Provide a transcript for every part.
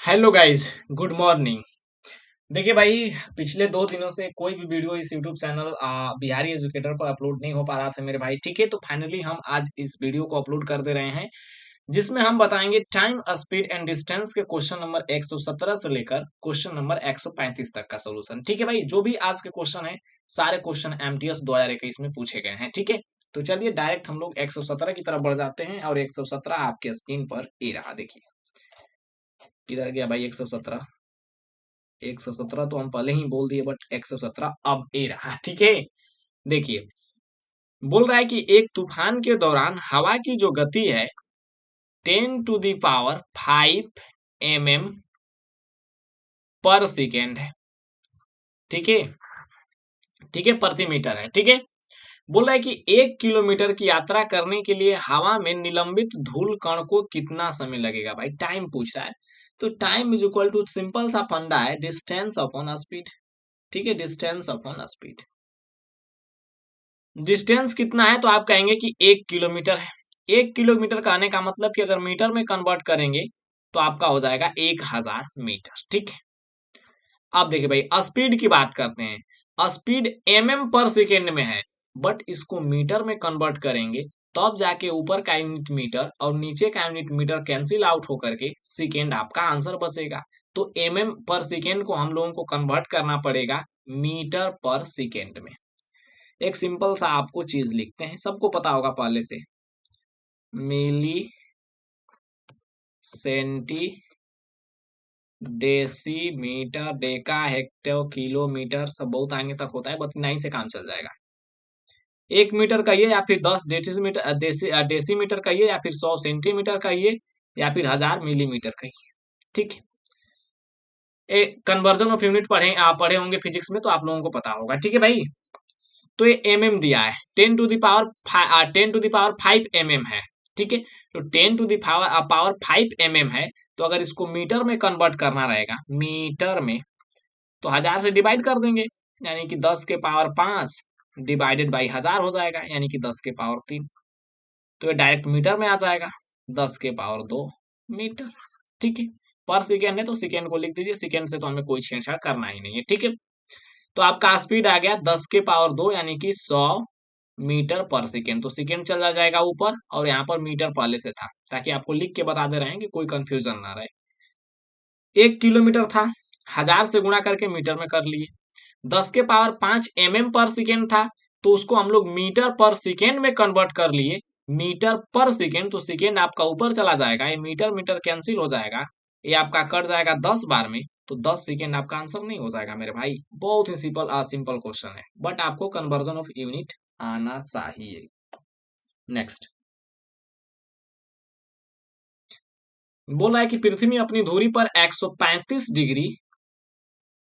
Hello guys, good morning. देखिए भाई, पिछले 2 दिनों से कोई भी वीडियो इस यूट्यूब चैनल बिहारी एजुकेटर पर अपलोड नहीं हो पा रहा था मेरे भाई। ठीक है, तो फाइनली हम आज इस वीडियो को अपलोड कर दे रहे हैं, जिसमें हम बताएंगे टाइम, स्पीड एंड डिस्टेंस के क्वेश्चन नंबर 117 से लेकर क्वेश्चन नंबर 135 तक का सोल्यूशन। ठीक है भाई, जो भी आज के क्वेश्चन है, सारे क्वेश्चन एमटीएस 2021 में पूछे गए हैं। ठीक है, तो चलिए डायरेक्ट हम लोग 117 की तरफ बढ़ जाते हैं और 117 आपके स्क्रीन पर ये रहा। देखिए किधर गया भाई 117। 117 तो हम पहले ही बोल दिए, बट 117 अब ए रहा। ठीक है, देखिए बोल रहा है कि एक तूफान के दौरान हवा की जो गति है 10⁵ पर सेकेंड है। ठीक है, ठीक है, प्रति मीटर है। ठीक है, बोल रहा है कि 1 किलोमीटर की यात्रा करने के लिए हवा में निलंबित धूल कण को कितना समय लगेगा। भाई टाइम पूछ रहा है, तो time is equal to simple सा फंडा है, डिस्टेंस अपॉन स्पीड। ठीक है, डिस्टेंस अपॉन स्पीड। डिस्टेंस कितना है तो आप कहेंगे कि 1 किलोमीटर है। 1 किलोमीटर कहने का मतलब कि अगर मीटर में कन्वर्ट करेंगे तो आपका हो जाएगा 1000 मीटर। ठीक है, अब देखिए भाई स्पीड की बात करते हैं। स्पीड पर सेकेंड में है, बट इसको मीटर में कन्वर्ट करेंगे तब जाके ऊपर का यूनिट मीटर और नीचे का यूनिट मीटर कैंसिल आउट होकर के सेकेंड आपका आंसर बचेगा। तो पर सेकेंड को हम लोगों को कन्वर्ट करना पड़ेगा मीटर पर सेकेंड में। एक सिंपल सा आपको चीज लिखते हैं, सबको पता होगा पहले से, milli centi decimetre deca hecto kilometre सब बहुत आगे तक होता है, बस 9 से काम चल जाएगा। 1 मीटर कहिए या फिर 10 डेसीमीटर डेसीमीटर कहिए या फिर 100 सेंटीमीटर कहिए या फिर 1000 मिलीमीटर कहिए। ठीक है, कन्वर्जन ऑफ यूनिट पढ़े होंगे फिजिक्स में, तो आप लोगों को पता होगा। ठीक है भाई, तो ये दिया है 10⁵ है। ठीक है, तो 10⁵ है। तो अगर इसको मीटर में कन्वर्ट करना रहेगा मीटर में, तो 1000 से डिवाइड कर देंगे, यानी कि 10⁵ डिवाइडेड बाई 1000 हो जाएगा, यानी कि 10⁵3। तो ये डायरेक्ट मीटर में आ जाएगा, 10⁵2 मीटर। ठीक है, पर सेकेंड है तो सेकेंड को लिख दीजिए, सेकेंड से तो हमें कोई छेड़छाड़ करना ही नहीं है। ठीक है, तो आपका स्पीड आ गया 10⁵2 यानी कि 100 मीटर पर सेकेंड। तो सेकेंड चला जाएगा ऊपर और यहाँ पर मीटर पहले से था, ताकि आपको लिख के बता दे रहे हैं कि कोई कंफ्यूजन ना रहे। 1 किलोमीटर था, 1000 से गुणा करके मीटर में कर लिए। 10⁵5 पर सेकेंड था, तो उसको हम लोग मीटर पर सेकेंड में कन्वर्ट कर लिए, मीटर पर सेकेंड। तो सेकेंड आपका ऊपर चला जाएगा, ये मीटर मीटर कैंसिल हो जाएगा, ये आपका कट जाएगा 10 बार में, तो 10 सेकेंड आपका आंसर नहीं हो जाएगा मेरे भाई। बहुत ही सिंपल क्वेश्चन है, बट आपको कन्वर्जन ऑफ यूनिट आना चाहिए। नेक्स्ट बोला है कि पृथ्वी अपनी धुरी पर 135 डिग्री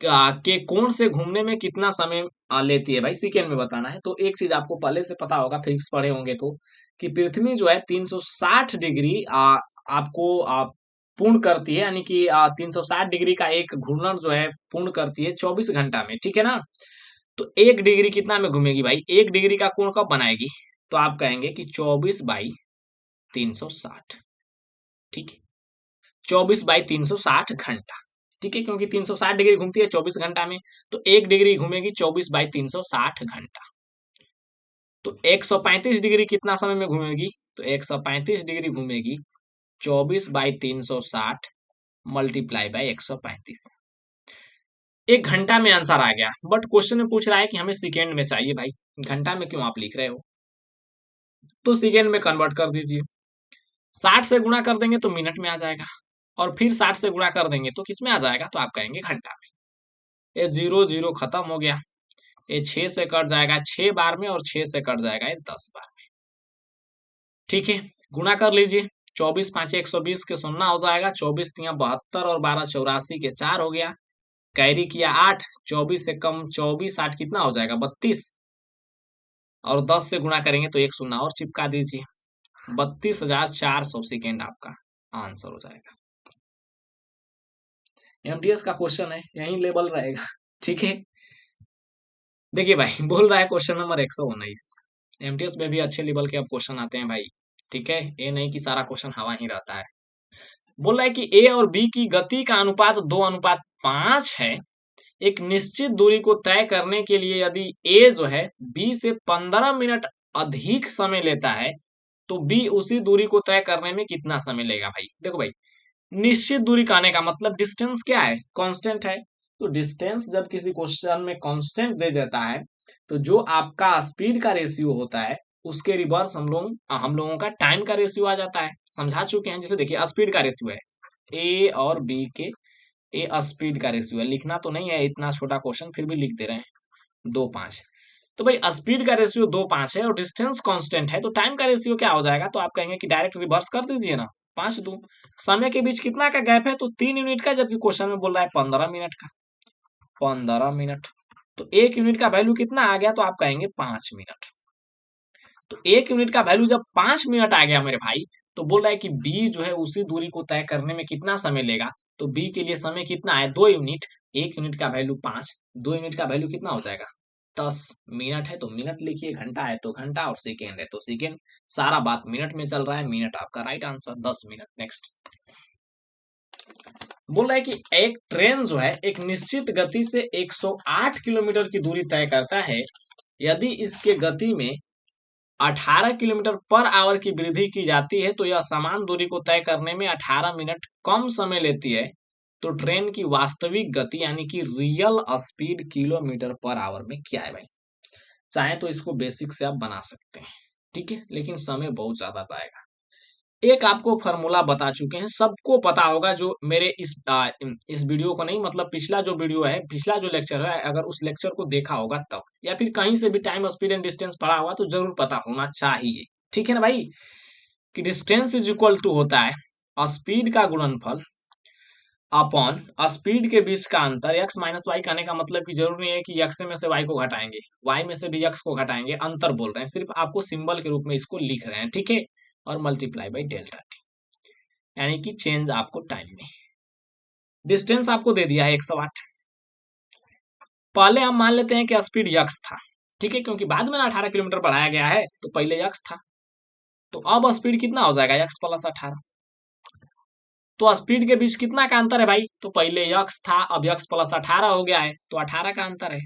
के कोण से घूमने में कितना समय लेती है। भाई सेकेंड में बताना है, तो एक चीज आपको पहले से पता होगा, फिजिक्स पढ़े होंगे तो, कि पृथ्वी जो है 360 डिग्री आपको पूर्ण करती है, यानी कि 360 डिग्री का एक घूर्णन जो है पूर्ण करती है 24 घंटा में। ठीक है ना, तो 1 डिग्री कितना में घूमेगी भाई, 1 डिग्री का कोण कब बनाएगी, तो आप कहेंगे कि 24/360। ठीक है, 24/360 घंटा। ठीक है, क्योंकि 360 डिग्री घूमती है 24 घंटा में, तो 1 डिग्री घूमेगी 24/360 घंटा। तो 135 डिग्री कितना समय में घूमेगी, तो 135 डिग्री घूमेगी 24/360 मल्टीप्लाई बाई 135। 1 घंटा में आंसर आ गया, बट क्वेश्चन में पूछ रहा है कि हमें सेकेंड में चाहिए। भाई घंटा में क्यों आप लिख रहे हो, तो सेकेंड में कन्वर्ट कर दीजिए। 60 से गुणा कर देंगे तो मिनट में आ जाएगा, और फिर 60 से गुणा कर देंगे तो किस में आ जाएगा, तो आप कहेंगे घंटा में। ये 0 0 खत्म हो गया, ये 6 से कट जाएगा 6 बार में, और 6 से कट जाएगा ये 10 बार में। ठीक है, गुणा कर लीजिए, 24×5 120 के 0 हो जाएगा, 24×3 72 और 12 84 के 4 हो गया, कैरी किया 8, 24 से कम 24 8 कितना हो जाएगा 32, और 10 से गुणा करेंगे तो एक 0 और चिपका दीजिए, 32,400 सेकेंड आपका आंसर हो जाएगा। एमटीएस का क्वेश्चन है, यही लेवल रहेगा। ठीक है, देखिए भाई बोल रहा है क्वेश्चन नंबर 119। एमटीएस में भी अच्छे लेवल के अब क्वेश्चन आते हैं भाई। ठीक है, ये नहीं कि सारा क्वेश्चन हवा ही रहता है। बोल रहा है कि ए और बी की गति का अनुपात 2:5 है। एक निश्चित दूरी को तय करने के लिए यदि ए जो है बी से 15 मिनट अधिक समय लेता है, तो बी उसी दूरी को तय करने में कितना समय लेगा भाई। देखो भाई, निश्चित दूरी कहने का मतलब डिस्टेंस क्या है, कांस्टेंट है। तो डिस्टेंस जब किसी क्वेश्चन में कांस्टेंट दे देता है, तो जो आपका स्पीड का रेशियो होता है उसके रिवर्स हम लोगों का टाइम का रेशियो आ जाता है। समझा चुके हैं। जैसे देखिए, स्पीड का रेशियो है ए और बी के, ए स्पीड का रेशियो है। लिखना तो नहीं है, इतना छोटा क्वेश्चन फिर भी लिख दे रहे हैं 2:5। तो भाई स्पीड का रेशियो 2:5 है और डिस्टेंस कांस्टेंट है, तो टाइम का रेशियो क्या हो जाएगा, तो आप कहेंगे कि डायरेक्ट रिवर्स कर दीजिए ना, 5:2। समय के बीच कितना का गैप है, तो 3 यूनिट का, जबकि क्वेश्चन में बोल रहा है 15 मिनट का। 15 मिनट, तो 1 यूनिट का वैल्यू कितना आ गया, तो आप कहेंगे 5 मिनट। तो 1 यूनिट का वैल्यू जब 5 मिनट आ गया मेरे भाई, तो बोल रहा है कि बी जो है उसी दूरी को तय करने में कितना समय लेगा। तो बी के लिए समय कितना है, 2 यूनिट। 1 यूनिट का वैल्यू 5, 2 यूनिट का वैल्यू कितना हो जाएगा, 10 मिनट है तो मिनट लिखिए, घंटा है तो घंटा, और सेकेंड है तो सेकेंड। सारा बात मिनट में चल रहा है, मिनट आपका राइट आंसर, 10 मिनट। नेक्स्ट बोल रहा है कि एक ट्रेन जो है एक निश्चित गति से 108 किलोमीटर की दूरी तय करता है। यदि इसके गति में 18 किलोमीटर पर आवर की वृद्धि की जाती है, तो यह समान दूरी को तय करने में 18 मिनट कम समय लेती है। तो ट्रेन की वास्तविक गति यानी कि real speed kilometre per hour में क्या है भाई। चाहे तो इसको बेसिक से आप बना सकते हैं, ठीक है, लेकिन समय बहुत ज्यादा जाएगा। एक आपको फॉर्मूला बता चुके हैं, सबको पता होगा, जो मेरे इस वीडियो को नहीं, मतलब पिछला जो वीडियो है, पिछला जो लेक्चर है, अगर उस लेक्चर को देखा होगा तब, या फिर कहीं से भी टाइम स्पीड एंड डिस्टेंस पढ़ा होगा तो जरूर पता होना चाहिए, ठीक है ना भाई। कि डिस्टेंस इज इक्वल टू होता है स्पीड का गुणनफल अपॉन स्पीड के बीच का अंतर। एक्स माइनस वाई कहने का मतलब कि जरूरी नहीं है कि एक्स में से वाई को घटाएंगे, वाई में से भी एक्स को घटाएंगे, अंतर बोल रहे हैं, सिर्फ आपको सिंबल के रूप में इसको लिख रहे हैं, ठीक है। और मल्टीप्लाई बाई डेल्टा टी, यानी कि चेंज आपको टाइम में। डिस्टेंस आपको दे दिया है 108। पहले हम मान लेते हैं कि स्पीड यक्स था, ठीक है, क्योंकि बाद में 18 किलोमीटर बढ़ाया गया है, तो पहले यक्स था। तो अब स्पीड कितना हो जाएगा, यक्स प्लस 18। तो स्पीड के बीच कितना का अंतर है भाई, तो पहले यक्स था, अब यक्स प्लस 18 हो गया है, तो 18 का अंतर है।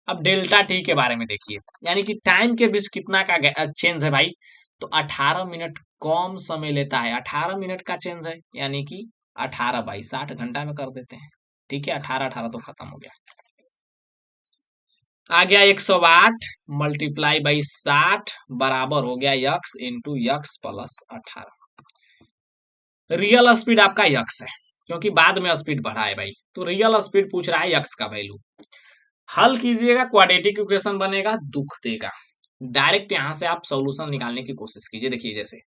अब डेल्टा टी के बारे में देखिए, यानी कि टाइम के बीच कितना का चेंज है भाई, तो 18 मिनट कम समय लेता है। 18 मिनट का चेंज है, यानी कि 18/60 घंटा में कर देते हैं, ठीक है। 18 18 तो खत्म हो गया, आ गया 108 मल्टीप्लाई बाई 60 बराबर हो गया x into x plus 18। Real speed आपका यक्स है, क्योंकि बाद में स्पीड बढ़ा है भाई, तो रियल स्पीड पूछ रहा है यक्स का वैल्यू। हल कीजिएगा, क्वाड्रेटिक इक्वेशन बनेगा, दुख देगा। डायरेक्ट यहां से आप सॉल्यूशन निकालने की कोशिश कीजिए। देखिए, जैसे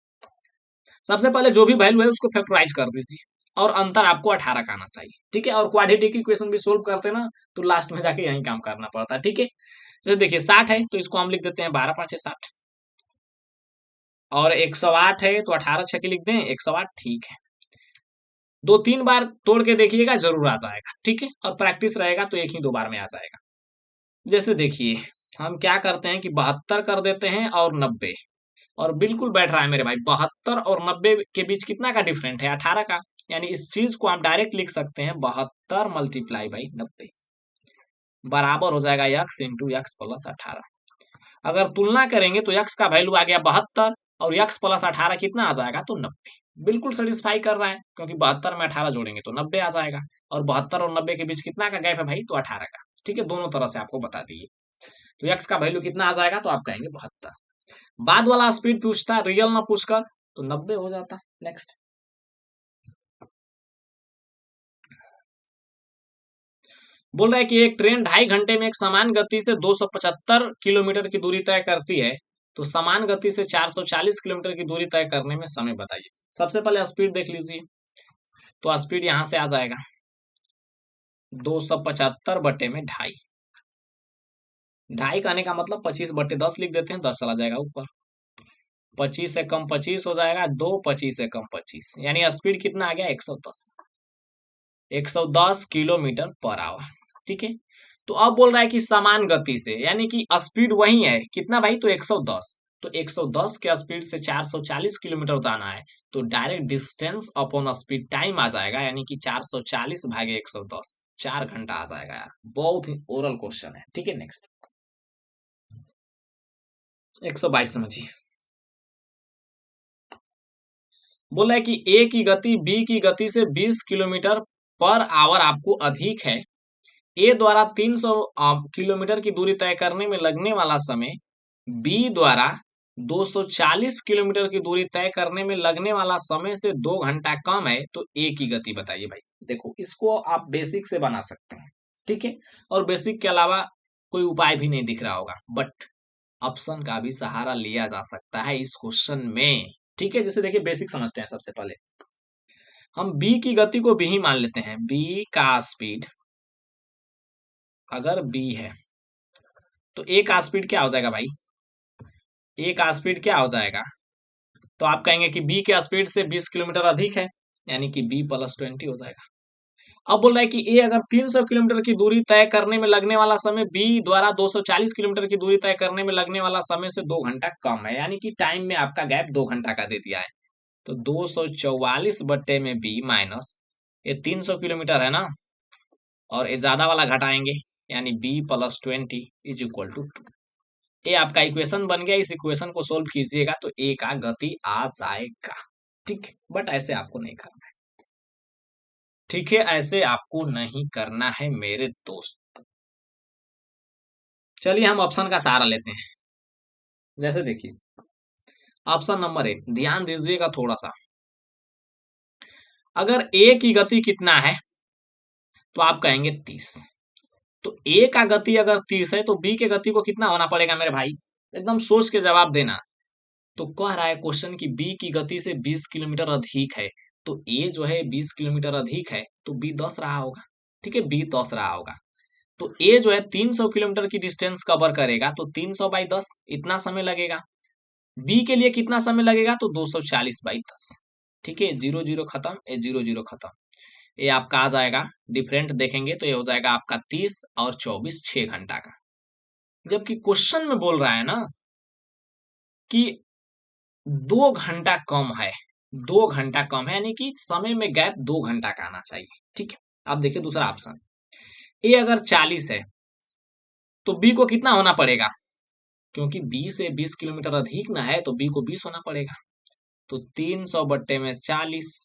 सबसे पहले जो भी वैल्यू है उसको फैक्टराइज कर दीजिए, और अंतर आपको 18 का आना चाहिए, ठीक है। और क्वाड्रेटिक इक्वेशन भी सोल्व करते ना, तो लास्ट में जाके यही काम करना पड़ता है, ठीक है। जैसे देखिए 60 है तो इसको हम लिख देते हैं 12×5 = 60, और 108 है तो 18×6 लिख दें 108, ठीक है। 2-3 बार तोड़ के देखिएगा, जरूर आ जाएगा, ठीक है। और प्रैक्टिस रहेगा तो 1 ही 2 बार में आ जाएगा। जैसे देखिए, हम क्या करते हैं कि 72 कर देते हैं और 90, और बिल्कुल बैठ रहा है मेरे भाई। 72 और 90 के बीच कितना का डिफरेंट है, 18 का। यानी इस चीज को आप डायरेक्ट लिख सकते हैं 72 मल्टीप्लाई बाई 90 बराबर हो जाएगा यक्स इंटू यक्स प्लस 18। अगर तुलना करेंगे तो यक्स का वैल्यू आ गया 72, और यक्स प्लस 18 कितना आ जाएगा, तो 90। बिल्कुल सेटिस्फाई कर रहा है, क्योंकि 72 में 18 जोड़ेंगे तो 90 आ जाएगा, और 72 और 90 के बीच कितना का गैप है भाई, तो 18 का, ठीक है। दोनों तरह से आपको बता दिए। तो यक्स का वैल्यू कितना आ जाएगा, तो आप कहेंगे 72। बाद वाला स्पीड पूछता, रियल ना पूछकर, तो 90 हो जाता। नेक्स्ट बोल रहा है कि एक ट्रेन 2.5 घंटे में एक समान गति से 275 किलोमीटर की दूरी तय करती है, तो समान गति से 440 किलोमीटर की दूरी तय करने में समय बताइए। सबसे पहले स्पीड देख लीजिए, तो स्पीड यहां से आ जाएगा 275 बटे में 2.5। 2.5 कहने का मतलब 25/10 लिख देते हैं, 10 चला जाएगा ऊपर। 25 से कम 25 हो जाएगा, 2 25 से कम 25, यानी स्पीड कितना आ गया, 110। 110 किलोमीटर पर आवर, ठीक है। तो अब बोल रहा है कि समान गति से, यानी कि स्पीड वही है, कितना भाई, तो 110। तो 110 के स्पीड से 440 किलोमीटर जाना है, तो direct distance upon speed time आ जाएगा, यानी कि 440 भागे 110, 4 घंटा आ जाएगा यार। बहुत ही ओरल क्वेश्चन है। ठीक है, नेक्स्ट 122 समझिए। बोला है कि ए की गति बी की गति से 20 किलोमीटर पर आवर आपको अधिक है। ए द्वारा 300 किलोमीटर की दूरी तय करने में लगने वाला समय बी द्वारा 240 किलोमीटर की दूरी तय करने में लगने वाला समय से 2 घंटा कम है, तो ए की गति बताइए भाई। देखो, इसको आप बेसिक से बना सकते हैं। ठीक है, और बेसिक के अलावा कोई उपाय भी नहीं दिख रहा होगा, बट ऑप्शन का भी सहारा लिया जा सकता है इस क्वेश्चन में। ठीक है, जैसे देखिए बेसिक समझते हैं। सबसे पहले हम बी की गति को बी ही मान लेते हैं। बी का स्पीड अगर बी है तो ए का स्पीड क्या हो जाएगा भाई? ए का स्पीड क्या हो जाएगा? तो आप कहेंगे कि बी के स्पीड से 20 किलोमीटर अधिक है, यानी कि बी प्लस 20 हो जाएगा। अब बोल रहा है कि ए अगर 300 किलोमीटर की दूरी तय करने में लगने वाला समय बी द्वारा 240 किलोमीटर की दूरी तय करने में लगने वाला समय से 2 घंटा कम है, यानी कि टाइम में आपका गैप 2 घंटा का दे दिया है। तो 244 बट्टे में बी माइनस ये 300 किलोमीटर है ना, और ये ज्यादा वाला घटाएंगे, यानी B plus 20 is equal to 2। ये आपका इक्वेशन बन गया। इस इक्वेशन को सोल्व कीजिएगा तो ए का गति आ जाएगा। ठीक, बट ऐसे आपको नहीं करना है। ठीक है, ऐसे आपको नहीं करना है मेरे दोस्त। चलिए हम ऑप्शन का सहारा लेते हैं। जैसे देखिए ऑप्शन नंबर ए, ध्यान दीजिएगा थोड़ा सा। अगर ए की गति कितना है तो आप कहेंगे 30। तो ए का गति अगर 30 है तो बी के गति को कितना होना पड़ेगा मेरे भाई? एकदम सोच के जवाब देना। तो कह रहा है क्वेश्चन की बी की गति से 20 किलोमीटर अधिक है, तो ए जो है 20 किलोमीटर अधिक है, तो बी 10 रहा होगा। ठीक है, बी 10 रहा होगा। तो ए जो है 300 किलोमीटर की डिस्टेंस कवर करेगा, तो 300 बाई 10 इतना समय लगेगा। बी के लिए कितना समय लगेगा? तो 240 बाई 10। ठीक है, 0 0 खत्म, ए 0 0 खत्म। ये आपका आ जाएगा, डिफरेंट देखेंगे तो ये हो जाएगा आपका 30 और 24, 6 घंटा का। जबकि क्वेश्चन में बोल रहा है ना कि 2 घंटा कम है, 2 घंटा कम है, यानी कि समय में गैप 2 घंटा का आना चाहिए। ठीक है, अब देखिए दूसरा ऑप्शन। ए अगर 40 है तो बी को कितना होना पड़ेगा? क्योंकि बी से 20 किलोमीटर अधिक ना है, तो बी को 20 होना पड़ेगा। तो 300 बट्टे में 40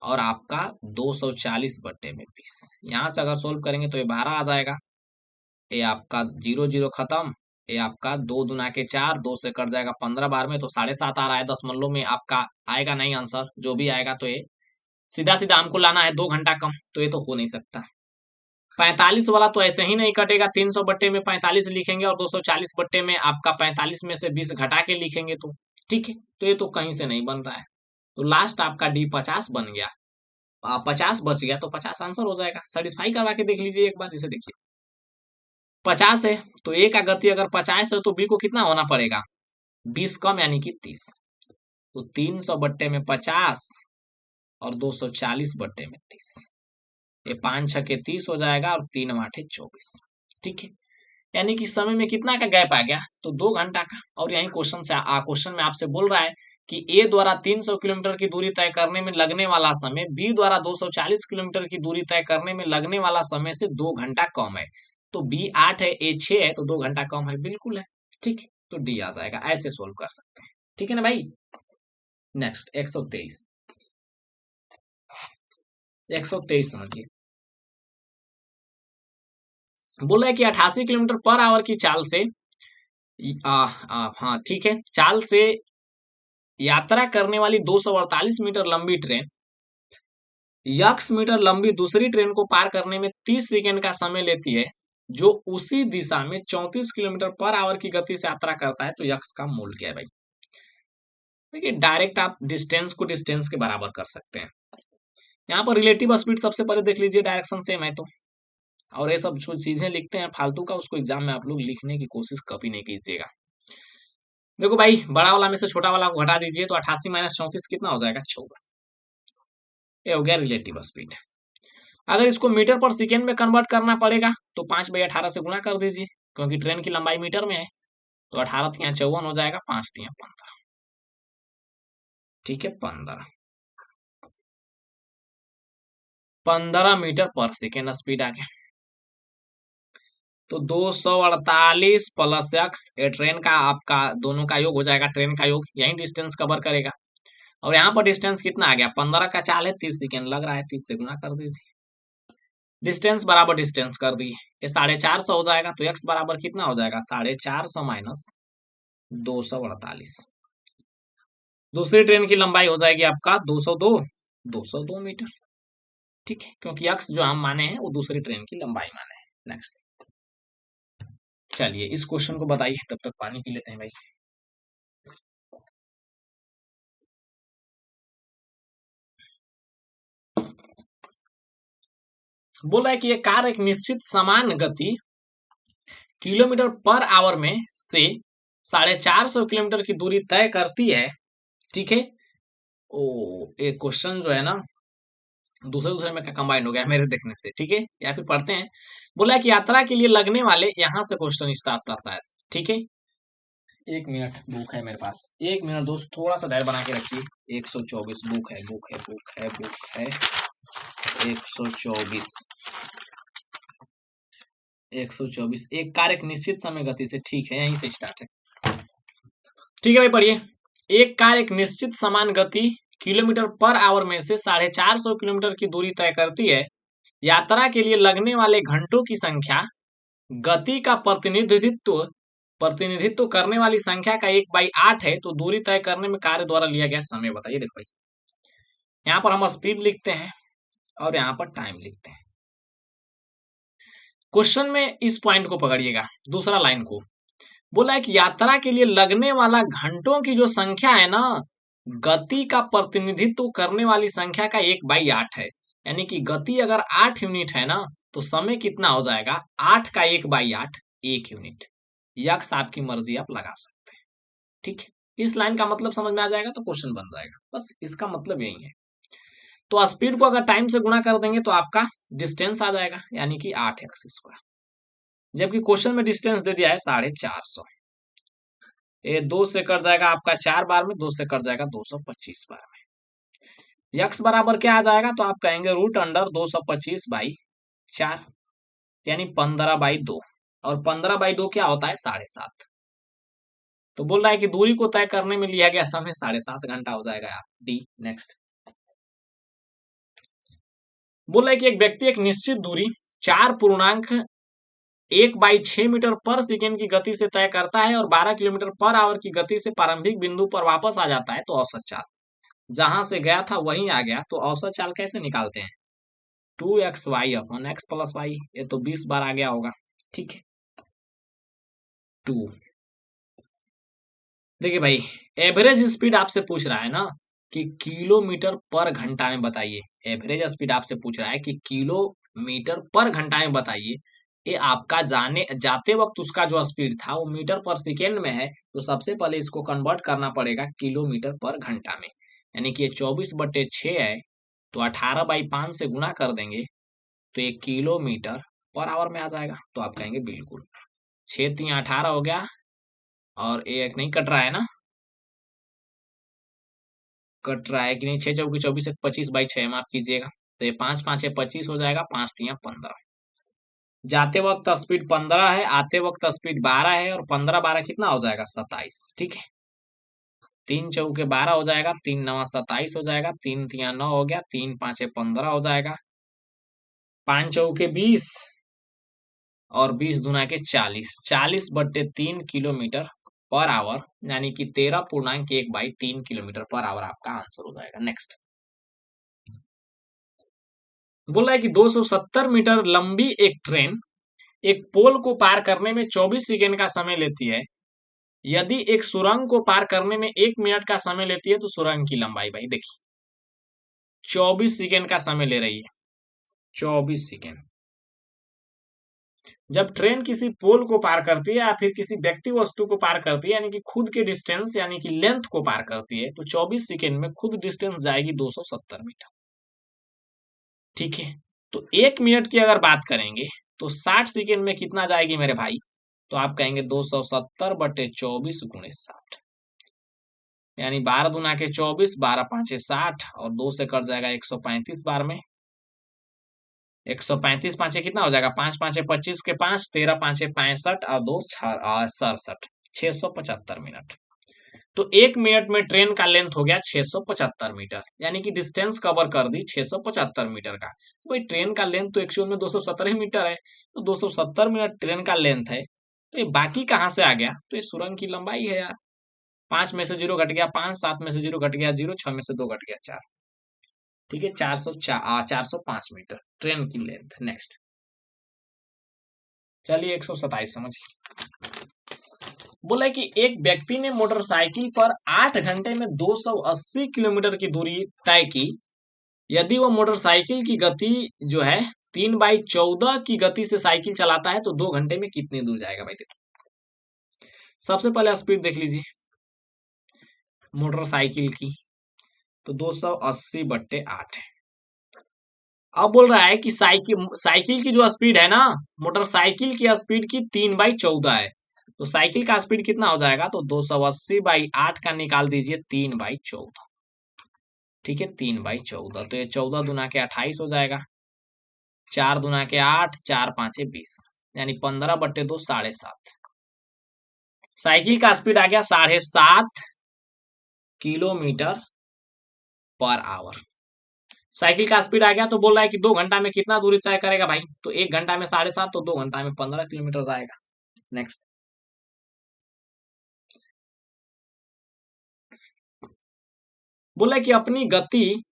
और आपका 240 बट्टे में 20। यहां से अगर सोल्व करेंगे तो ये 12 आ जाएगा। ये आपका 0 0 खत्म। ये आपका 2 दूना के 4, 2 से कट जाएगा 15 बार में, तो 7.5 आ रहा है। दशमलव में आपका आएगा नहीं आंसर, जो भी आएगा। तो ये सीधा सीधा हमको लाना है 2 घंटा कम, तो ये तो हो नहीं सकता। 45 वाला तो ऐसे ही नहीं कटेगा। 300 बट्टे में 45 लिखेंगे और 240 बट्टे में आपका 45 में से 20 घटा के लिखेंगे, तो ठीक है, तो ये तो कहीं से नहीं बन रहा है। तो लास्ट आपका डी 50 बन गया। 50 बच गया तो 50 आंसर हो जाएगा। सेटिस्फाई करवा के देख लीजिए एक बार। जैसे देखिए 50 है तो ए का गति अगर 50 है तो बी को कितना होना पड़ेगा? 20 कम, यानी कि 30। तो 300 बट्टे में 50 और 240 बट्टे में 30। ये 5 छके 30 हो जाएगा और 3 आठे 24। ठीक है, यानी कि समय में कितना का गैप आ गया? तो 2 घंटा का। और यही क्वेश्चन से क्वेश्चन में आपसे बोल रहा है कि ए द्वारा 300 किलोमीटर की दूरी तय करने में लगने वाला समय बी द्वारा 240 किलोमीटर की दूरी तय करने में लगने वाला समय से 2 घंटा कम है। तो बी 8 है, ए 6 है, तो 2 घंटा कम है, बिल्कुल है। ठीक है, तो डी आ जाएगा। ऐसे सोल्व कर सकते हैं। ठीक है ना भाई। नेक्स्ट 123। 123 समझिए। बोला है कि 88 किलोमीटर पर आवर की चाल से हाँ ठीक है, चाल से यात्रा करने वाली 248 मीटर लंबी ट्रेन यक्स मीटर लंबी दूसरी ट्रेन को पार करने में 30 सेकेंड का समय लेती है, जो उसी दिशा में 34 किलोमीटर पर आवर की गति से यात्रा करता है, तो यक्स का मूल्य क्या है भाई? देखिए डायरेक्ट आप डिस्टेंस को डिस्टेंस के बराबर कर सकते हैं। यहाँ पर रिलेटिव स्पीड सबसे पहले देख लीजिए, डायरेक्शन सेम है तो। और ये सब जो चीजें लिखते हैं फालतू का, उसको एग्जाम में आप लोग लिखने की कोशिश कभी नहीं कीजिएगा। देखो भाई, बड़ा वाला में से छोटा वाला को घटा दीजिए तो 88 माइनस 34 कितना हो जाएगा? 14। ये हो गया रिलेटिव स्पीड। अगर इसको मीटर पर सेकेंड में कन्वर्ट करना पड़ेगा तो 5/18 से गुणा कर दीजिए, क्योंकि ट्रेन की लंबाई मीटर में है। तो 18 तिया 54 हो जाएगा, 5 तिया 15। ठीक है, 15 मीटर पर सेकेंड स्पीड आ गया। तो 248 प्लस एक्स, ये ट्रेन का आपका दोनों का योग हो जाएगा, ट्रेन का योग यही डिस्टेंस कवर करेगा। और यहाँ पर डिस्टेंस कितना आ गया, 15 का चाल है 30 सेकेंड लग रहा है, 30 से गुना कर दीजिए। डिस्टेंस बराबर डिस्टेंस कर दिए, ये 450 हो जाएगा। तो एक्स बराबर कितना हो जाएगा, 450 माइनस 248। दूसरी ट्रेन की लंबाई हो जाएगी आपका 202 मीटर। ठीक है, क्योंकि एक्स जो हम माने हैं वो दूसरी ट्रेन की लंबाई माने हैं। नेक्स्ट, चलिए इस क्वेश्चन को बताइए, तब तक पानी पी लेते हैं भाई। बोला है कि ये कार एक निश्चित समान गति किलोमीटर पर आवर में से 450 किलोमीटर की दूरी तय करती है। ठीक है, ओ एक क्वेश्चन जो है ना दूसरे दूसरे में कंबाइंड हो गया मेरे देखने से। ठीक है, या फिर पढ़ते हैं। बोला है कि यात्रा के लिए लगने वाले, यहां से क्वेश्चन स्टार्ट था शायद। ठीक है, 1 मिनट, बुक है मेरे पास, 1 मिनट दोस्त, थोड़ा सा धैर्य बना के रखिए। 124 बुक है, बुक है, बुक है, बुक है 124। 124, एक कार एक निश्चित समय गति से, ठीक है यहीं से स्टार्ट है। ठीक है भाई, पढ़िए। एक कार एक निश्चित समान गति किलोमीटर पर आवर में से 450 किलोमीटर की दूरी तय करती है। यात्रा के लिए लगने वाले घंटों की संख्या गति का प्रतिनिधित्व करने वाली संख्या का 1/8 है। तो दूरी तय करने में कार्य द्वारा लिया गया समय बताइए। देखो भाई, यहाँ पर हम स्पीड लिखते हैं और यहाँ पर टाइम लिखते हैं। क्वेश्चन में इस पॉइंट को पकड़िएगा, दूसरा लाइन को। बोला है कि यात्रा के लिए लगने वाला घंटों की जो संख्या है ना, गति का प्रतिनिधित्व करने वाली संख्या का 1/8 है। यानी कि गति अगर 8 यूनिट है ना, तो समय कितना हो जाएगा, 8 का 1/8, 1 यूनिट। यक्स आपकी मर्जी, आप लगा सकते हैं। ठीक है, इस लाइन का मतलब समझ में आ जाएगा तो क्वेश्चन बन जाएगा। बस इसका मतलब यही है। तो स्पीड को अगर टाइम से गुणा कर देंगे तो आपका डिस्टेंस आ जाएगा, यानी कि 8x²। जबकि क्वेश्चन में डिस्टेंस दे दिया है 450। ये 2 से कट जाएगा आपका 4 बार में, 2 से कट जाएगा 225 बार में। यक्स बराबर क्या आ जाएगा, तो आप कहेंगे √अंडर 225/4, यानी 15/2। और 15/2 क्या होता है, 7.5। तो बोल रहा है कि दूरी को तय करने में लिया गया समय 7.5 घंटा हो जाएगा यार। डी। नेक्स्ट, बोल रहा है कि एक व्यक्ति एक निश्चित दूरी 4.1/6 मीटर पर सेकेंड की गति से तय करता है और 12 किलोमीटर पर आवर की गति से प्रारंभिक बिंदु पर वापस आ जाता है। तो औसत चाल, जहां से गया था वहीं आ गया, तो औसत चाल कैसे निकालते हैं, 2xy/x+y। ये तो 20 बार आ गया होगा। ठीक है, 2। देखिए भाई, एवरेज स्पीड आपसे पूछ रहा है ना कि किलोमीटर पर घंटा में बताइए। एवरेज स्पीड आपसे पूछ रहा है कि किलोमीटर पर घंटा में बताइए। ये आपका जाते वक्त उसका जो स्पीड था वो मीटर पर सेकेंड में है, तो सबसे पहले इसको कन्वर्ट करना पड़ेगा किलोमीटर पर घंटा में। यानी कि ये 24/6 है, तो 18/5 से गुना कर देंगे तो ये किलोमीटर पर आवर में आ जाएगा। तो आप कहेंगे बिल्कुल, 6 3 18 हो गया, और एक नहीं कट रहा है ना, कट रहा है कि नहीं, 6 चौकी 24, 25/6 माफ कीजिएगा। तो ये 5 5 25 हो जाएगा, 5 3 15। जाते वक्त स्पीड 15 है, आते वक्त स्पीड 12 है, और 15 12 कितना हो जाएगा, 27। ठीक है, 3 चौके 12 हो जाएगा, 3 9 27 हो जाएगा, 3 3 9 हो गया, 3 5 15 हो जाएगा, 5 चौके 20, और 20 दूना के 40, 40/3 किलोमीटर पर आवर, यानी कि 13.1/3 किलोमीटर पर आवर आपका आंसर हो जाएगा। नेक्स्ट, बोला है कि 270 मीटर लंबी एक ट्रेन एक पोल को पार करने में 24 सेकेंड का समय लेती है। यदि एक सुरंग को पार करने में 1 मिनट का समय लेती है, तो सुरंग की लंबाई भाई देखिए 24 सेकेंड का समय ले रही है। 24 सेकेंड। जब ट्रेन किसी पोल को पार करती है या फिर किसी व्यक्ति वस्तु को पार करती है, यानी कि खुद के डिस्टेंस यानी कि लेंथ को पार करती है, तो 24 सेकेंड में खुद डिस्टेंस जाएगी 270 मीटर। ठीक है, तो 1 मिनट की अगर बात करेंगे तो 60 सेकेंड में कितना जाएगी मेरे भाई, तो आप कहेंगे 270/24 गुणे 60, यानी 12 दूना के 24, 12 पांचे 60 और 2 से कट जाएगा 135 बार में। 135 पांचे कितना हो जाएगा, 5 पांचे 25 के 5, 13 पांचे 65 और 2 67, 675 मिनट। तो 1 मिनट में ट्रेन का लेंथ हो गया 675 मीटर, यानी कि डिस्टेंस कवर कर दी 675 मीटर का। वही ट्रेन का लेंथ तो एक्चुअल में 217 मीटर है, तो 270 मिनट ट्रेन का लेंथ है। तो ये बाकी कहाँ से आ गया, तो ये सुरंग की लंबाई है यार। 5 में से 0 घट गया 5, 7 में से 0 घट गया 0, 6 में से 2 घट गया 4। ठीक है, 405 मीटर ट्रेन की लेंथ। नेक्स्ट चलिए 127 समझिए। बोला कि एक व्यक्ति ने मोटरसाइकिल पर 8 घंटे में 280 किलोमीटर की दूरी तय की। यदि वो मोटरसाइकिल की गति जो है 3/14 की गति से साइकिल चलाता है तो 2 घंटे में कितनी दूर जाएगा भाई? देखो, सबसे पहले स्पीड देख लीजिए मोटरसाइकिल की, तो 280/8 है। अब बोल रहा है कि साइकिल साइकिल की जो स्पीड है ना, मोटरसाइकिल की स्पीड की 3/14 है, तो साइकिल का स्पीड कितना हो जाएगा, तो 280/8 का निकाल दीजिए 3/14। ठीक है, 3/14, तो ये 14 दूना के 28 हो जाएगा, 4 दूना के 8, 4 पांचे 20, यानी 15/2 7.5। साइकिल का स्पीड आ गया 7.5 किलोमीटर पर आवर। साइकिल का स्पीड आ गया, तो बोल रहा है कि 2 घंटा में कितना दूरी तय करेगा भाई, तो 1 घंटा में 7.5, तो 2 घंटा में 15 किलोमीटर जाएगा। नेक्स्ट बोला कि अपनी गति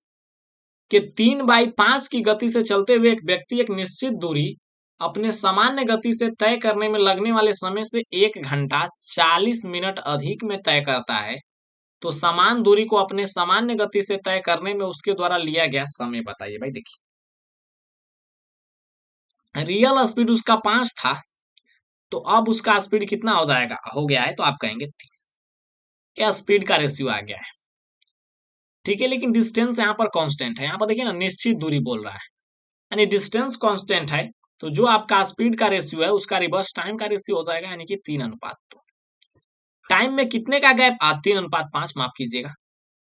के 3/5 की गति से चलते हुए एक व्यक्ति एक निश्चित दूरी अपने सामान्य गति से तय करने में लगने वाले समय से 1 घंटा 40 मिनट अधिक में तय करता है, तो समान दूरी को अपने सामान्य गति से तय करने में उसके द्वारा लिया गया समय बताइए भाई। देखिए, रियल स्पीड उसका 5 था, तो अब उसका स्पीड कितना हो जाएगा, हो गया है, तो आप कहेंगे 3। यह स्पीड का रेशियो आ गया है। ठीक है, लेकिन डिस्टेंस यहाँ पर कांस्टेंट है। यहाँ पर देखिए ना, निश्चित दूरी बोल रहा है, यानी डिस्टेंस कांस्टेंट है, तो जो आपका स्पीड का रेशियो है उसका रिवर्स टाइम का रेशियो हो जाएगा, यानी कि 3:2। टाइम में कितने का गैप, 3:5, माफ कीजिएगा।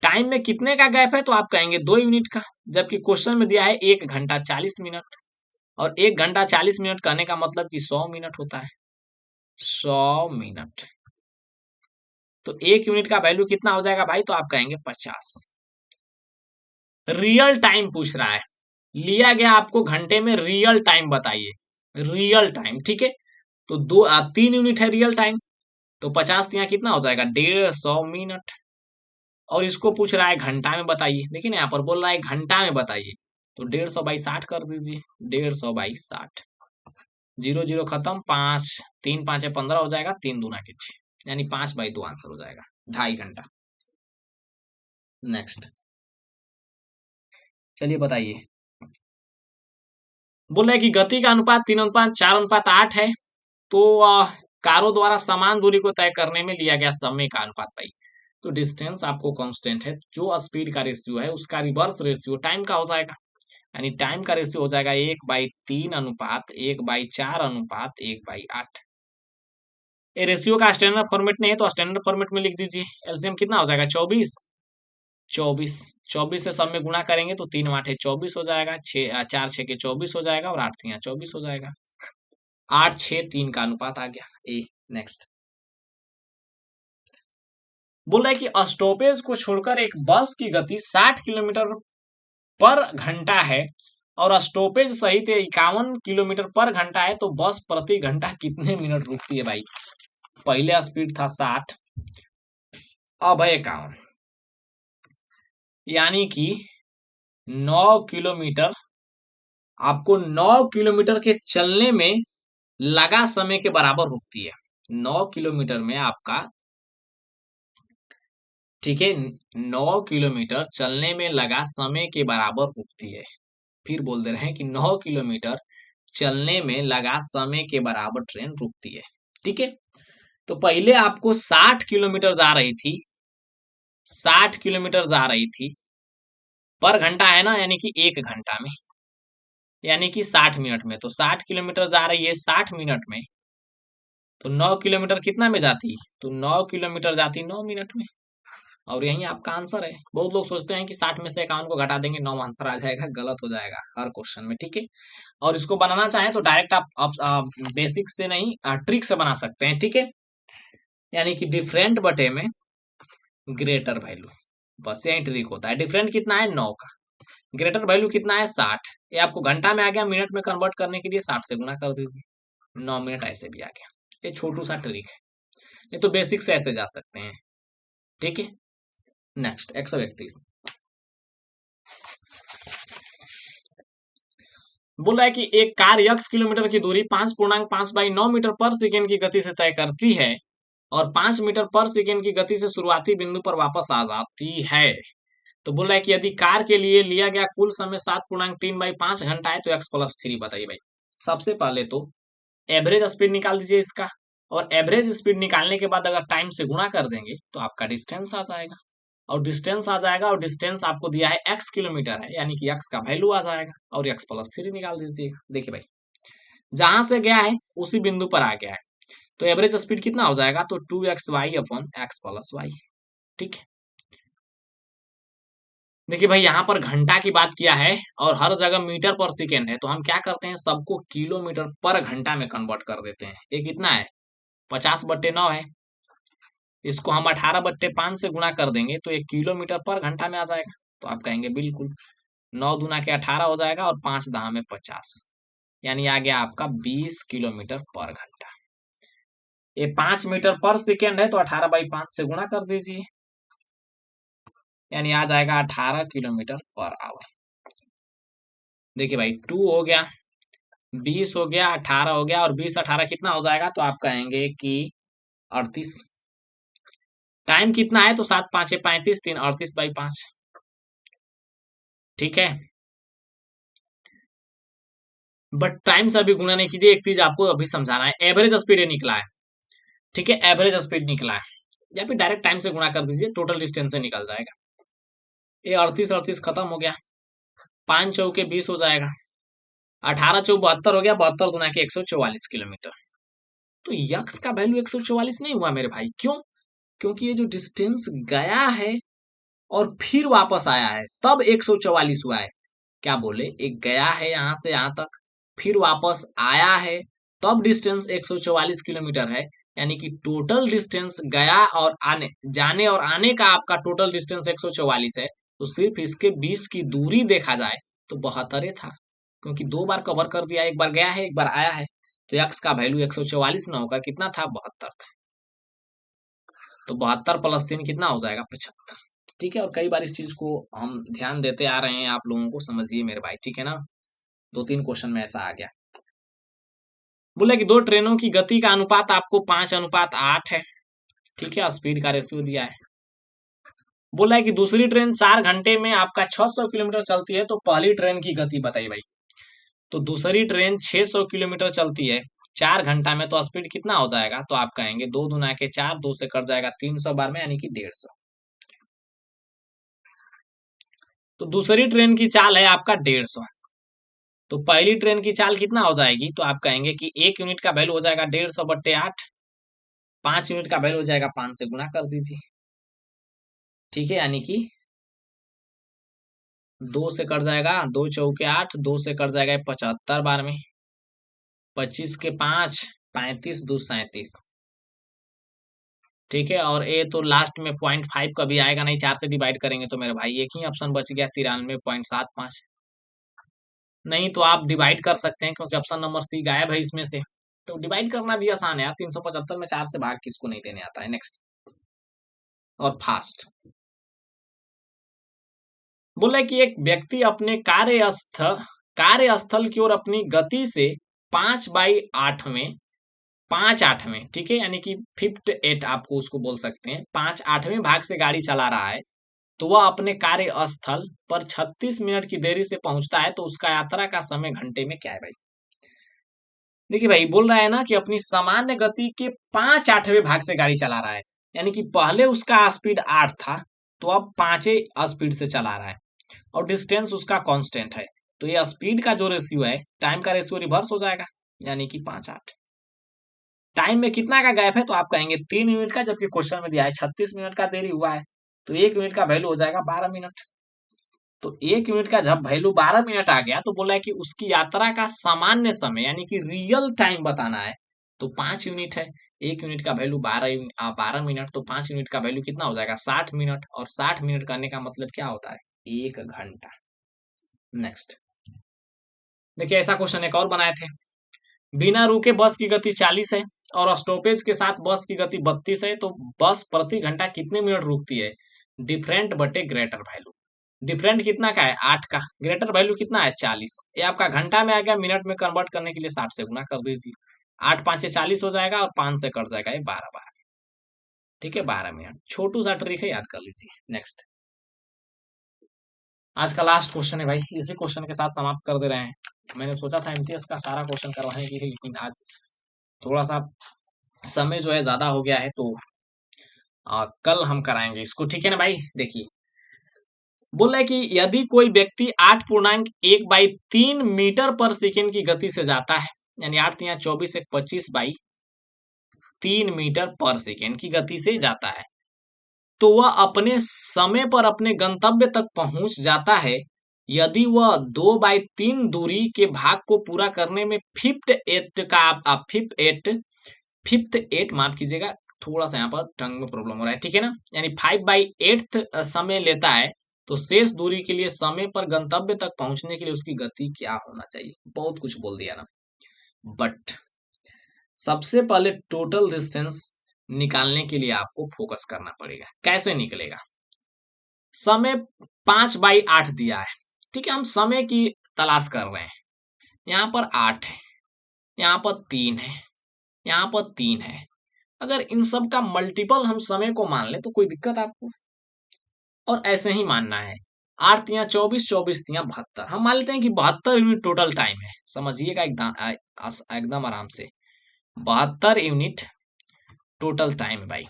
टाइम में कितने का गैप है, तो आप कहेंगे 2 यूनिट का, जबकि क्वेश्चन में दिया है 1 घंटा 40 मिनट, और 1 घंटा 40 मिनट कहने का मतलब कि 100 मिनट होता है, 100 मिनट। तो 1 यूनिट का वैल्यू कितना हो जाएगा भाई, तो आप कहेंगे 50। रियल टाइम पूछ रहा है, लिया गया आपको घंटे में, रियल टाइम बताइए, रियल टाइम। ठीक है, तो 3 यूनिट है रियल टाइम, तो 50 यहाँ कितना हो जाएगा, 150 मिनट। और इसको पूछ रहा है घंटा में बताइए, देखिए ना यहाँ पर बोल रहा है घंटा में बताइए, तो 150/60 कर दीजिए, 150/60, 0 0 खत्म, 5 3 5 15 हो जाएगा, 3 दूना के 6, यानी 5/2 आंसर हो जाएगा, 2.5 घंटा। नेक्स्ट चलिए बताइए। बोल रहा है कि गति का अनुपात 3:4:8 है, तो कारों द्वारा समान दूरी को तय करने में लिया गया समय का अनुपात भाई। तो डिस्टेंस आपको कांस्टेंट है, जो स्पीड का रेशियो है उसका रिवर्स रेशियो टाइम का हो जाएगा, यानी टाइम का रेशियो हो जाएगा 1/3 अनुपात 1/4 अनुपात 1/8। ये रेशियो का स्टैंडर्ड फॉर्मेट नहीं है, तो स्टैंडर्ड फॉर्मेट में लिख दीजिए। एलसीएम कितना हो जाएगा, 24, 24, 24 से सब में गुणा करेंगे तो 3 8 24 हो जाएगा, 4 6 के 24 हो जाएगा, और 8 3 24 हो जाएगा, 8:6:3 का अनुपात आ गया ए। नेक्स्ट बोल रहा है कि स्टॉपेज को छोड़कर एक बस की गति 60 किलोमीटर पर घंटा है, और स्टॉपेज सहित 51 किलोमीटर पर घंटा है, तो बस प्रति घंटा कितने मिनट रुकती है भाई? पहले स्पीड था 60, अब है 51, यानी कि 9 किलोमीटर, आपको 9 किलोमीटर के चलने में लगा समय के बराबर रुकती है। 9 किलोमीटर में आपका, ठीक है, 9 किलोमीटर चलने में लगा समय के बराबर रुकती है। फिर बोल दे रहे हैं कि 9 किलोमीटर चलने में लगा समय के बराबर ट्रेन रुकती है। ठीक है, तो पहले आपको 60 किलोमीटर जा रही थी, 60 किलोमीटर जा रही थी पर घंटा है ना, यानी कि 1 घंटा में, यानी कि 60 मिनट में, तो 60 किलोमीटर जा रही है 60 मिनट में, तो 9 किलोमीटर कितना में जाती? तो 9 किलोमीटर जाती 9 मिनट में। और यही आपका आंसर है। बहुत लोग सोचते हैं कि 60 में से 51 को घटा देंगे 9 आंसर आ जाएगा, गलत हो जाएगा हर क्वेश्चन में, ठीक है। और इसको बनाना चाहें तो डायरेक्ट आप बेसिक से नहीं ट्रिक से बना सकते हैं, ठीक है। यानी कि डिफरेंट बटे में ग्रेटर वैल्यू, बस यही ट्रिक होता है। डिफरेंट कितना है 9 का, ग्रेटर वैल्यू कितना है 60। ये आपको घंटा में आ गया, मिनट में कन्वर्ट करने के लिए 60 से गुना कर दीजिए, 9 मिनट ऐसे भी आ गया। ये छोटू सा ट्रिक है, ये तो बेसिक से ऐसे जा सकते हैं, ठीक है। नेक्स्ट 131 बोला है कि एक कार x किलोमीटर की दूरी 5.5/9 मीटर पर सेकेंड की गति से तय करती है और 5 मीटर पर सेकेंड की गति से शुरुआती बिंदु पर वापस आ जाती है। तो बोला है कि यदि कार के लिए लिया गया कुल समय 7.3/5 घंटा है तो x+3 बताइए भाई। सबसे पहले तो एवरेज स्पीड निकाल दीजिए इसका, और एवरेज स्पीड निकालने के बाद अगर टाइम से गुणा कर देंगे तो आपका डिस्टेंस आ जाएगा। और डिस्टेंस आ जाएगा, और डिस्टेंस आपको दिया है x किलोमीटर है, यानी कि x का वैल्यू आ जाएगा और x+3 निकाल दीजिएगा। देखिए भाई, जहां से गया है उसी बिंदु पर आ गया है, तो एवरेज स्पीड कितना हो जाएगा? तो 2xy/x+y, ठीक है। देखिए भाई, यहाँ पर घंटा की बात किया है और हर जगह मीटर पर सेकेंड है, तो हम क्या करते हैं, सबको किलोमीटर पर घंटा में कन्वर्ट कर देते हैं। ये कितना है? 50/9 है। इसको हम 18/5 से गुणा कर देंगे तो ये किलोमीटर पर घंटा में आ जाएगा। तो आप कहेंगे बिल्कुल, 9 दूना के 18 हो जाएगा और 5 दहा में 50, यानी आ गया आपका 20 किलोमीटर पर घंटा। ये 5 मीटर पर सेकेंड है, तो 18/5 से गुणा कर दीजिए, यानी आ जाएगा 18 किलोमीटर पर आवर। देखिए भाई, 2 हो गया, 20 हो गया, 18 हो गया, और 20 18 कितना हो जाएगा? तो आप कहेंगे कि 38। टाइम कितना है? तो 7 5 35, 3 38/5, ठीक है। बट टाइम से अभी गुणा नहीं कीजिए, एक चीज आपको अभी समझाना है। एवरेज स्पीड निकला है, ठीक है, एवरेज स्पीड निकला है, या फिर डायरेक्ट टाइम से गुणा कर दीजिए, टोटल डिस्टेंस से निकल जाएगा। ये 38 38 खत्म हो गया, 5 चौके 20 हो जाएगा, 18 चौक 72 हो गया, 72 गुना के 144 किलोमीटर। तो यक्स का वैल्यू 144 नहीं हुआ मेरे भाई, क्यों? क्योंकि ये जो डिस्टेंस गया है और फिर वापस आया है तब 144 हुआ है। क्या बोले? एक गया है यहां से यहां तक, फिर वापस आया है, तब डिस्टेंस 144 किलोमीटर है। यानी कि टोटल डिस्टेंस गया और आने, जाने और आने का आपका टोटल डिस्टेंस 144 है। तो सिर्फ इसके 20 की दूरी देखा जाए तो 72 था, क्योंकि 2 बार कवर कर दिया, एक बार गया है एक बार आया है। तो एक्स का वैल्यू 144 न होकर कितना था? 72 था। तो 72 + 3 कितना हो जाएगा? 75, ठीक है। और कई बार इस चीज को हम ध्यान देते आ रहे हैं, आप लोगों को समझिए मेरे भाई, ठीक है ना। 2 3 क्वेश्चन में ऐसा आ गया। बोला कि 2 ट्रेनों की गति का अनुपात आपको 5:8 है, ठीक है। स्पीड का रेशियो दिया है। बोला है कि दूसरी ट्रेन 4 घंटे में आपका 600 किलोमीटर चलती है, तो पहली ट्रेन की गति बताइए भाई। तो दूसरी ट्रेन 600 किलोमीटर चलती है 4 घंटा में, तो स्पीड कितना हो जाएगा? तो आप कहेंगे 2 दूना के 4, 2 से कट जाएगा 300 बार में, यानी कि 150। तो दूसरी ट्रेन की चाल है आपका 150, तो पहली ट्रेन की चाल कितना हो जाएगी? तो आप कहेंगे कि 1 यूनिट का वैल्यू हो जाएगा 150/8, 5 यूनिट का वैल्यू हो जाएगा 5 से गुना कर दीजिए, ठीक है। यानी कि 2 से कट जाएगा, 2 चौके 8, 2 से कट जाएगा 75 बार में, 25 के 5, 35 2 37, ठीक है। और ये तो लास्ट में 0.5 का भी आएगा नहीं, 4 से डिवाइड करेंगे तो मेरे भाई एक ही ऑप्शन बच गया, 93.75। नहीं तो आप डिवाइड कर सकते हैं, क्योंकि ऑप्शन नंबर सी गायब है इसमें से। तो डिवाइड करना भी आसान है यार, 375 में 4 से भाग किसको नहीं देने आता है। नेक्स्ट, और फास्ट। बोले कि एक व्यक्ति अपने कार्यस्थल की ओर अपनी गति से 5/8 में 5/8 ठीक है, यानी कि 5/8 आपको उसको बोल सकते हैं, 5/8 भाग से गाड़ी चला रहा है, तो वह अपने कार्यस्थल पर 36 मिनट की देरी से पहुंचता है, तो उसका यात्रा का समय घंटे में क्या है भाई? देखिए भाई, बोल रहा है ना कि अपनी सामान्य गति के 5/8 भाग से गाड़ी चला रहा है, यानी कि पहले उसका स्पीड 8 था, तो अब 5 स्पीड से चला रहा है, और डिस्टेंस उसका कांस्टेंट है। तो ये स्पीड का जो रेशियो है, टाइम का रेशियो रिवर्स हो जाएगा, यानी कि 5/8। टाइम में कितना का गैप है, तो आप कहेंगे 3 यूनिट का, जबकि क्वेश्चन में दिया है 36 मिनट का देरी हुआ है, तो 1 यूनिट का वैल्यू हो जाएगा 12 मिनट। तो 1 यूनिट का जब वैल्यू 12 मिनट आ गया, तो बोला है कि उसकी यात्रा का सामान्य समय यानी कि रियल टाइम बताना है, तो 5 यूनिट है। 1 यूनिट का वैल्यू 12 मिनट, तो 5 यूनिट का वैल्यू कितना हो जाएगा 60 मिनट, और 60 मिनट करने का मतलब क्या होता है 1 घंटा। नेक्स्ट देखिए, ऐसा क्वेश्चन एक और बनाए थे। बिना रुके बस की गति 40 है और स्टॉपेज के साथ बस की गति 32 है, तो बस प्रति घंटा कितने मिनट रुकती है। डिफरेंट बटे ग्रेटर वैल्यू। डिफरेंट कितना का है 8 का, ग्रेटर वैल्यू कितना है 40। ये आपका घंटा में आ गया, मिनट में कन्वर्ट करने के लिए 60 से गुना कर दीजिए। 8 5 40 हो जाएगा और 5 से कट जाएगा ये 12 ठीक है 12 मिनट। छोटू सा ट्रिक है, याद कर लीजिए। नेक्स्ट आज का लास्ट क्वेश्चन है भाई, इसी क्वेश्चन के साथ समाप्त कर दे रहे हैं। मैंने सोचा था एमटीएस का सारा क्वेश्चन करवाने के लिए, लेकिन आज थोड़ा सा समय जो है ज्यादा हो गया है, तो कल हम कराएंगे इसको, ठीक है ना भाई। देखिए बोल रहा है कि यदि कोई व्यक्ति 8.1/3 मीटर पर सेकेंड की गति से जाता है, यानी 8 × 24 = 25/3 मीटर पर सेकेंड की गति से जाता है, तो वह अपने समय पर अपने गंतव्य तक पहुंच जाता है यदि वह 2/3 दूरी के भाग को पूरा करने में फिफ्थ एट माफ कीजिएगा, थोड़ा सा यहाँ पर टंग में प्रॉब्लम हो रहा है, ठीक है ना। यानी 5/8 समय लेता है, तो शेष दूरी के लिए समय पर गंतव्य तक पहुंचने के लिए उसकी गति क्या होना चाहिए। बहुत कुछ बोल दिया ना, बट सबसे पहले टोटल डिस्टेंस निकालने के लिए आपको फोकस करना पड़ेगा। कैसे निकलेगा, समय 5/8 दिया है, ठीक है, हम समय की तलाश कर रहे हैं। यहाँ पर 8 है, यहाँ पर 3 है, यहाँ पर 3 है। अगर इन सब का मल्टीपल हम समय को मान ले तो कोई दिक्कत आपको, और ऐसे ही मानना है। 8 × 24 24 × 72, हम मान लेते हैं कि 72 यूनिट टोटल टाइम है। समझिएगा एकदम आराम से, 72 यूनिट टोटल टाइम है भाई।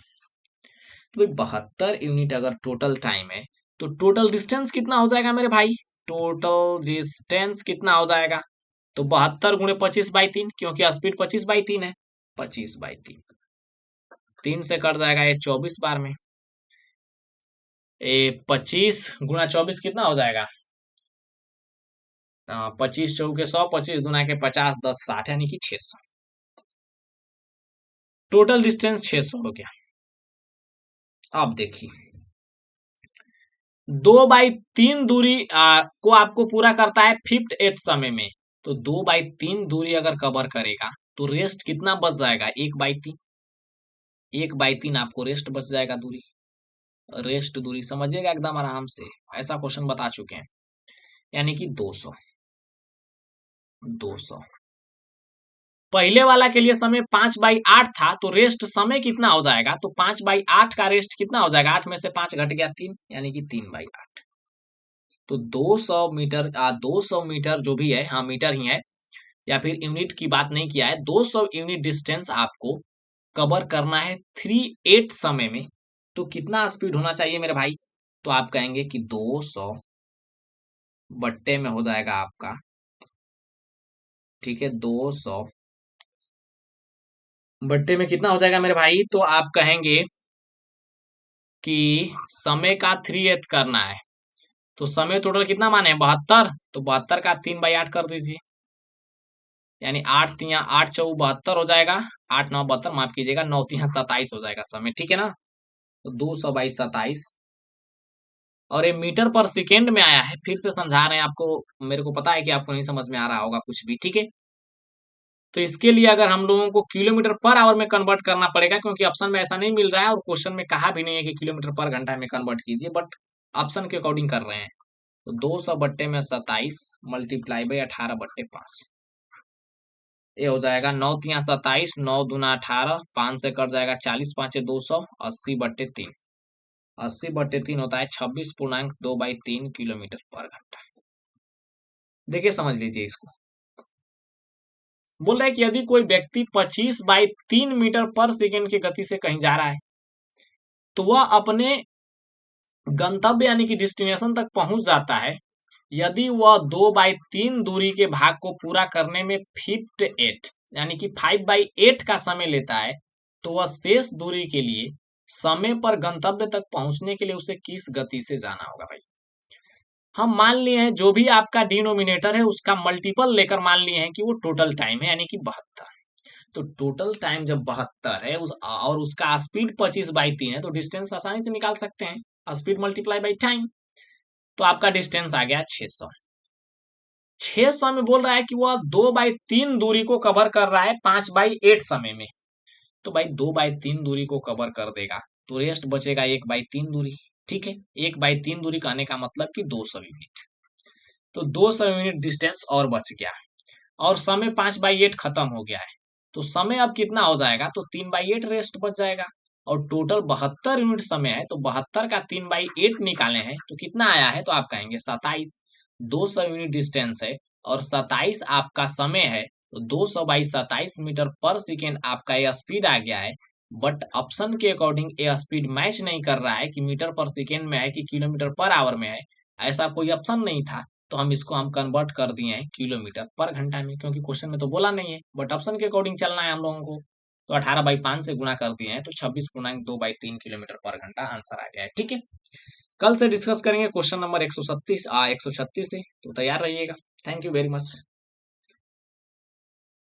तो 72 यूनिट अगर टोटल टाइम है, तो टोटल डिस्टेंस कितना हो जाएगा मेरे भाई। टोटल डिस्टेंस कितना हो जाएगा, तो 72 × 25/3, क्योंकि स्पीड 25/3 है। 25/3, 3 से कट जाएगा ये 24 बार में। 25 × 24 कितना हो जाएगा, 25 चौके 100, 25 गुना के 50, 10 60, यानी कि 600। टोटल डिस्टेंस 600 हो गया। अब देखिए 2/3 दूरी को आपको पूरा करता है 5/8 समय में, तो 2/3 दूरी अगर कवर करेगा तो रेस्ट कितना बच जाएगा 1/3। 1/3 आपको रेस्ट बच जाएगा दूरी। रेस्ट दूरी समझिएगा एकदम आराम से, ऐसा क्वेश्चन बता चुके हैं। यानी कि 200। पहले वाला के लिए समय 5/8 था, तो रेस्ट समय कितना हो जाएगा, तो 5/8 का रेस्ट कितना हो जाएगा, 8 में से 5 घट गया 3, यानी कि 3/8। तो 200 मीटर जो भी है, हाँ मीटर ही है, या फिर यूनिट की बात नहीं किया है, 200 यूनिट डिस्टेंस आपको कवर करना है 3/8 समय में। तो कितना स्पीड होना चाहिए मेरे भाई, तो आप कहेंगे कि 200 बट्टे में हो जाएगा आपका, ठीक है, 200 बट्टे में कितना हो जाएगा मेरे भाई, तो आप कहेंगे कि समय का 3/8 करना है, तो समय टोटल कितना माने 72, तो 72 का 3/8 कर दीजिए, यानी 8 × 8 = 72 हो जाएगा। 8 9 72 माफ कीजिएगा, 9 × 27 हो जाएगा समय, ठीक है ना। तो 200/27, और ये मीटर पर सेकेंड में आया है, फिर से समझा रहे हैं आपको, मेरे को पता है कि आपको नहीं समझ में आ रहा होगा कुछ भी, ठीक है। तो इसके लिए अगर हम लोगों को किलोमीटर पर आवर में कन्वर्ट करना पड़ेगा, क्योंकि ऑप्शन में ऐसा नहीं मिल रहा है और क्वेश्चन में कहा भी नहीं है कि किलोमीटर पर घंटा में कन्वर्ट कीजिए, बट ऑप्शन के अकॉर्डिंग कर रहे हैं। तो 200 बट्टे में 27 मल्टीप्लाई बाई 18/5, ये हो जाएगा 9 × 27, 9 दूना 18, 5 से कट जाएगा 40, 5 × 200, 80/3। 80/3 होता है 26.2/3 किलोमीटर पर घंटा। देखिए समझ लीजिए इसको। बोल रहा है कि यदि कोई व्यक्ति 25/3 मीटर पर सेकेंड की गति से कहीं जा रहा है, तो वह अपने गंतव्य यानी कि डेस्टिनेशन तक पहुंच जाता है यदि वह 2/3 दूरी के भाग को पूरा करने में 5/8 यानी कि 5/8 का समय लेता है, तो वह शेष दूरी के लिए समय पर गंतव्य तक पहुंचने के लिए उसे किस गति से जाना होगा भाई। हम मान लिए हैं जो भी आपका डिनोमिनेटर है उसका मल्टीपल लेकर मान लिए हैं कि वो टोटल टाइम है, यानी कि 72। तो टोटल टाइम जब 72 है और उसका स्पीड 25/3 है, तो डिस्टेंस आसानी से निकाल सकते हैं, स्पीड मल्टीप्लाई बाई टाइम। तो आपका डिस्टेंस आ गया 600। 600 में बोल रहा है कि वह 2/3 दूरी को कवर कर रहा है 5/8 समय में। तो भाई 2/3 दूरी को कवर कर देगा, तो रेस्ट बचेगा 1/3 दूरी। ठीक है, 1/3 दूरी कहने का मतलब कि 200 यूनिट। तो 200 यूनिट डिस्टेंस और बच गया, और समय 5/8 खत्म हो गया है। तो समय अब कितना हो जाएगा, तो 3/8 रेस्ट बच जाएगा। और टोटल 72 यूनिट समय है, तो 72 का 3/8 निकाले हैं तो कितना आया है, तो आप कहेंगे 27। 200 यूनिट डिस्टेंस है और 27 आपका समय है, तो 200/27 मीटर पर सेकेंड आपका यह स्पीड आ गया है। बट ऑप्शन के अकॉर्डिंग यह स्पीड मैच नहीं कर रहा है कि मीटर पर सेकेंड में है कि किलोमीटर पर आवर में है। ऐसा कोई ऑप्शन नहीं था, तो हम कन्वर्ट कर दिए हैं किलोमीटर पर घंटा में, क्योंकि क्वेश्चन में तो बोला नहीं है, बट ऑप्शन के अकॉर्डिंग चलना है हम लोगों को। तो 18/5 से गुणा कर दिए हैं, तो 26.2/3 किलोमीटर पर घंटा आंसर आ गया है। ठीक है, कल से डिस्कस करेंगे क्वेश्चन नंबर 136 से, तो तैयार रहिएगा। Thank you very much.